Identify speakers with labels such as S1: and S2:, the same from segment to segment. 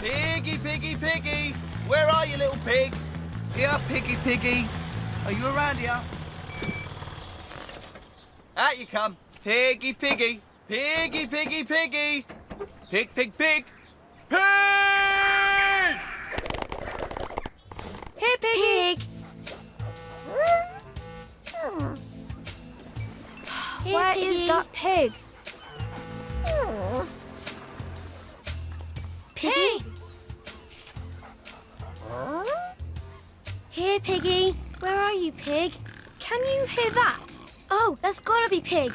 S1: Piggy, piggy, piggy! Where are you, little pig? Here, piggy, piggy. Are you around here? Out you come. Piggy, piggy. Piggy, piggy, piggy. Pig, pig, pig. Pig!
S2: Here, pig. Where is that pig? Piggy? Here, Piggy. Where are you, Pig? Can you hear that? Oh, that's gotta be Pig.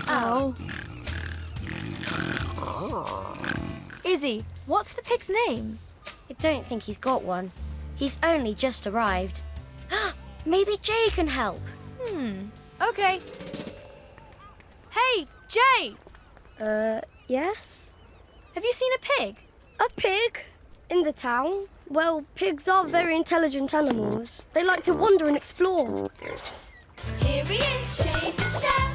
S2: Oh. Izzy, what's the pig's name? I don't think he's got one. He's only just arrived. Maybe Jay can help. Okay. Hey, Jay!
S3: Yes?
S2: Have you seen a pig?
S3: A pig? In the town? Well, pigs are very intelligent animals. They like to wander and explore.
S2: Here he is, Shane the chef.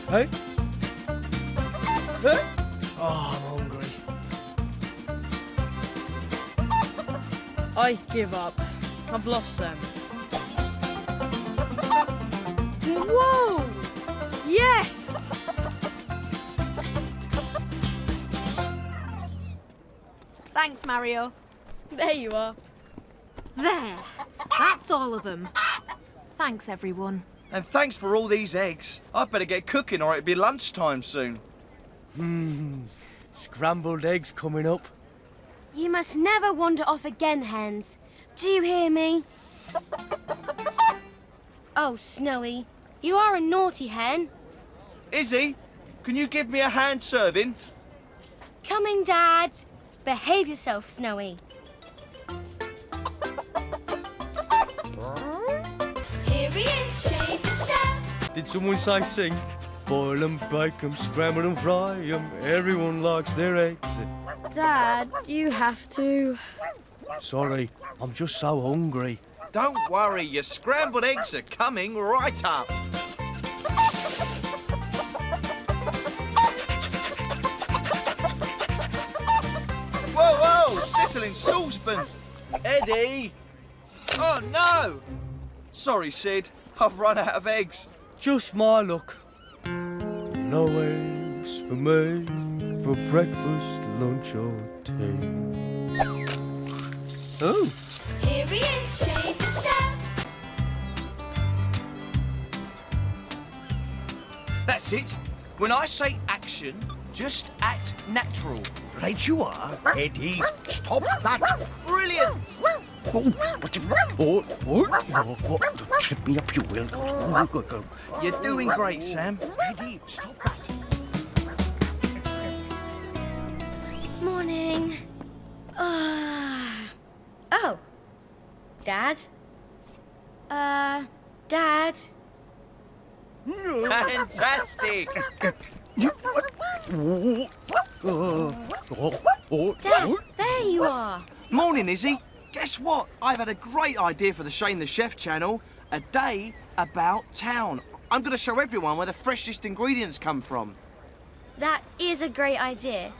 S4: Hey? Hey? Oh, I'm hungry.
S5: I give up. I've lost them.
S2: Whoa! Yes!
S6: Thanks, Mario.
S5: There you are.
S6: There. That's all of them. Thanks, everyone.
S1: And thanks for all these eggs. I'd better get cooking or it'll be lunchtime soon.
S4: Scrambled eggs coming up.
S2: You must never wander off again, hens. Do you hear me? Oh, Snowy, you are a naughty hen.
S1: Izzy, can you give me a hand serving?
S2: Coming, Dad. Behave yourself, Snowy. Here he is, Shane the chef.
S4: Did someone say sing? Boil 'em, bake 'em, scramble 'em, fry 'em. Everyone likes their eggs.
S3: Dad, you have to.
S4: Sorry, I'm just so hungry.
S1: Don't worry, your scrambled eggs are coming right up. Whoa, whoa, sizzling saucepans. Eddie! Oh, no! Sorry, Sid. I've run out of eggs.
S4: Just my luck. No eggs for me, for breakfast, lunch or tea. Oh.
S2: Here he is, Shane the chef.
S1: That's it. When I say action, just act natural.
S7: Right you are, Eddie. Stop that.
S1: Brilliant!
S7: Trip me up, you will.
S1: You're doing great, Sam.
S7: Eddie, stop that.
S2: Morning. Oh. Dad? Dad?
S1: Fantastic!
S2: Dad, there you are.
S1: Morning, Izzy. Guess what? I've had a great idea for the Shane the Chef channel. A day about town. I'm going to show everyone where the freshest ingredients come from.
S2: That is a great idea.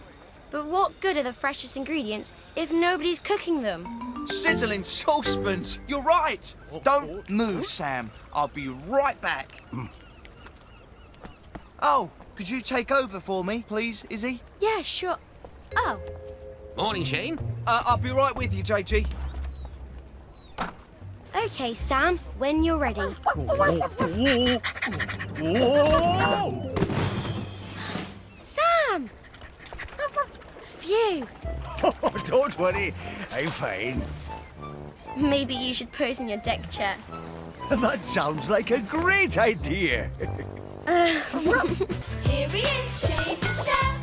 S2: But what good are the freshest ingredients if nobody's cooking them?
S1: Sizzling saucepans. You're right. Don't move, Sam. I'll be right back. Oh, could you take over for me, please, Izzy?
S2: Yeah, sure. Oh.
S7: Morning, Shane.
S1: I'll be right with you, JG.
S2: Okay, Sam, when you're ready. you?
S7: Oh, don't worry. I'm fine.
S2: Maybe you should pose in your deck chair.
S7: That sounds like a great idea.
S2: Here he is, Shane the chef.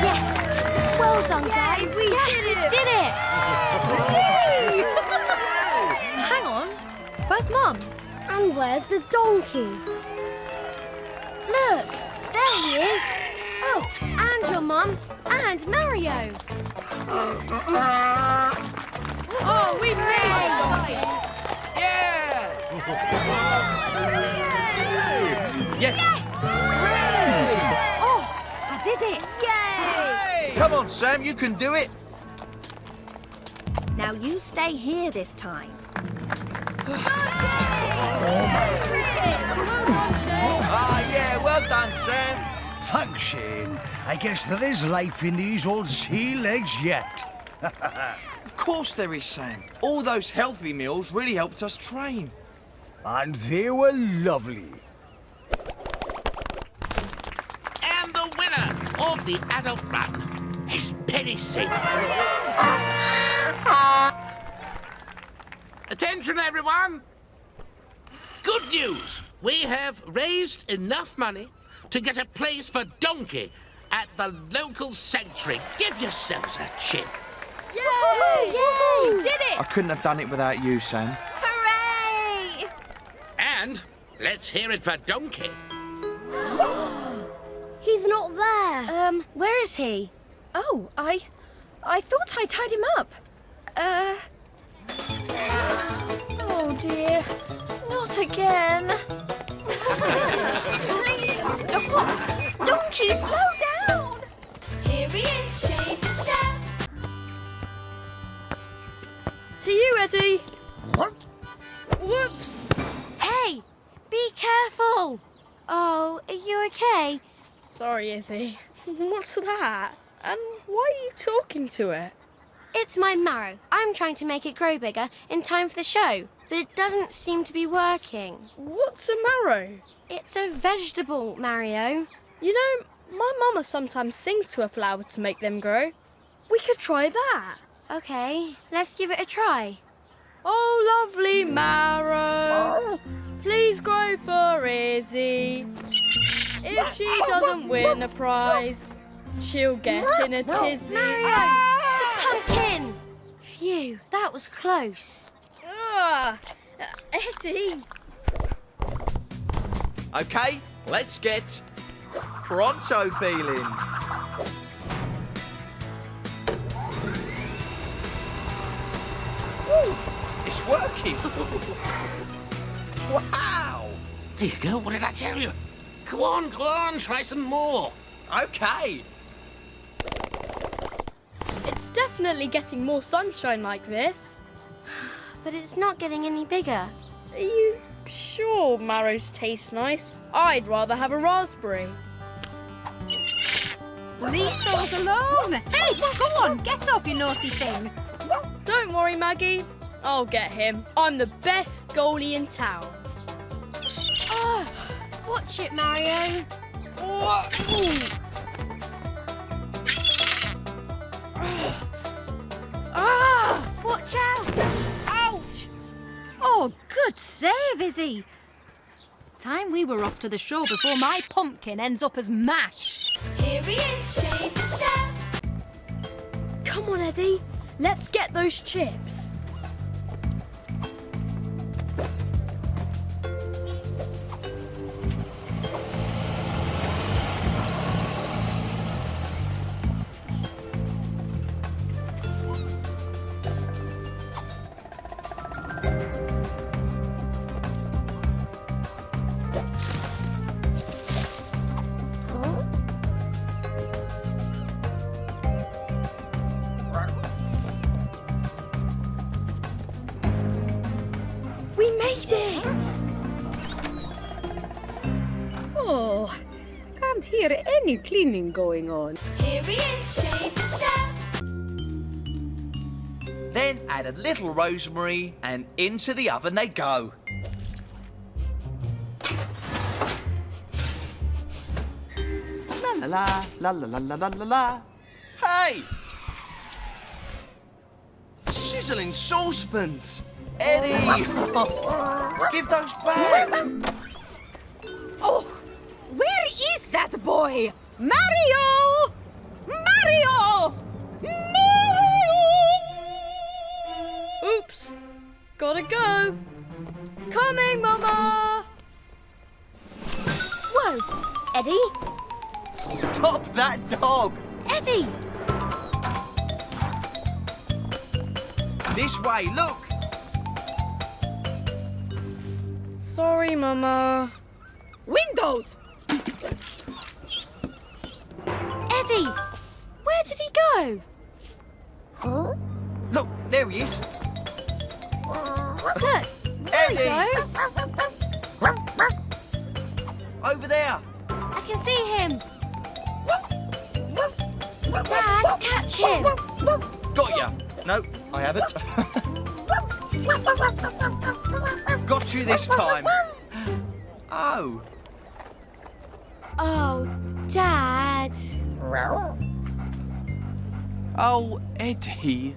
S2: Yes! Well done, guys. We did it!
S5: Hang on. Where's Mum?
S3: And where's the donkey?
S2: Look, there he is. Oh, and your mum, and Mario.
S5: Oh, we made it!
S1: Yeah!
S4: Yes!
S6: Oh, I did it!
S1: Hey! Come on, Sam, you can do it.
S6: Now you stay here this time.
S1: Ah, yeah, well done, Sam.
S7: Thanks, Shane. I guess there is life in these old sea legs yet.
S1: Of course there is, Sam. All those healthy meals really helped us train.
S7: And they were lovely. And the winner of the adult run is Penny Sink. Attention, everyone! Good news! We have raised enough money to get a place for Donkey at the local sanctuary. Give yourselves a cheer.
S2: Yay! Yay! Did
S1: I
S2: it!
S1: couldn't have done it without you, Sam.
S6: Hooray!
S7: And let's hear it for Donkey.
S3: He's not there.
S2: Where is he?
S5: Oh, I thought I tied him up. Oh dear. Not again. Please stop. Donkey, slow down.
S2: Here he is, Shane the chef.
S5: To you, Eddie. Whoops.
S2: Hey, be careful. Oh, are you okay?
S5: Sorry, Izzy. What's that? And why are you talking to it?
S2: It's my marrow. I'm trying to make it grow bigger in time for the show, but it doesn't seem to be working.
S5: What's a marrow?
S2: It's a vegetable, Mario.
S5: You know, my mama sometimes sings to her flowers to make them grow. We could try that.
S2: Okay, let's give it a try.
S5: Oh, lovely marrow, please grow for Izzy. If she doesn't win a prize, she'll get in a tizzy.
S2: Pumpkin! Phew, that was close.
S5: Eddie.
S1: Okay, let's get pronto peeling. Woo, it's working. Wow.
S7: There you go. What did I tell you? Come on, try some more.
S1: Okay.
S5: It's definitely getting more sunshine like this.
S2: But it's not getting any bigger.
S5: Are you sure marrows taste nice? I'd rather have a raspberry.
S6: Leave those alone! Hey, go on, get off, you naughty thing!
S5: Don't worry, Maggie. I'll get him. I'm the best goalie in town.
S2: Oh, watch it, Mario. Watch out! Ouch!
S6: Oh, good save, Izzy! Time we were off to the show before my pumpkin ends up as mash.
S2: Here he is, Shane the chef.
S5: Come on, Eddie. Let's get those chips. We made it!
S6: Oh, can't hear any cleaning going on.
S2: Here he is, Shane the chef.
S1: Then add a little rosemary and into the oven they go. la la la la la la la la. Hey! Sizzling saucepans! Eddie! Give those back!
S6: Oh, where is that boy? Mario! Mario!
S5: Oops. Gotta go. Coming, Mama.
S2: Whoa! Eddie?
S1: Stop that dog!
S2: Eddie!
S1: This way, look!
S5: Sorry, Mama.
S6: Windows!
S2: Eddie! Where did he go?
S1: Look, there he is.
S2: Look, there he
S1: Eddie!
S2: goes.
S1: Over there!
S2: I can see him. Dad, catch him.
S1: Got ya! No, I haven't. Got you this time. Oh.
S2: Oh, Dad.
S1: Oh, Eddie.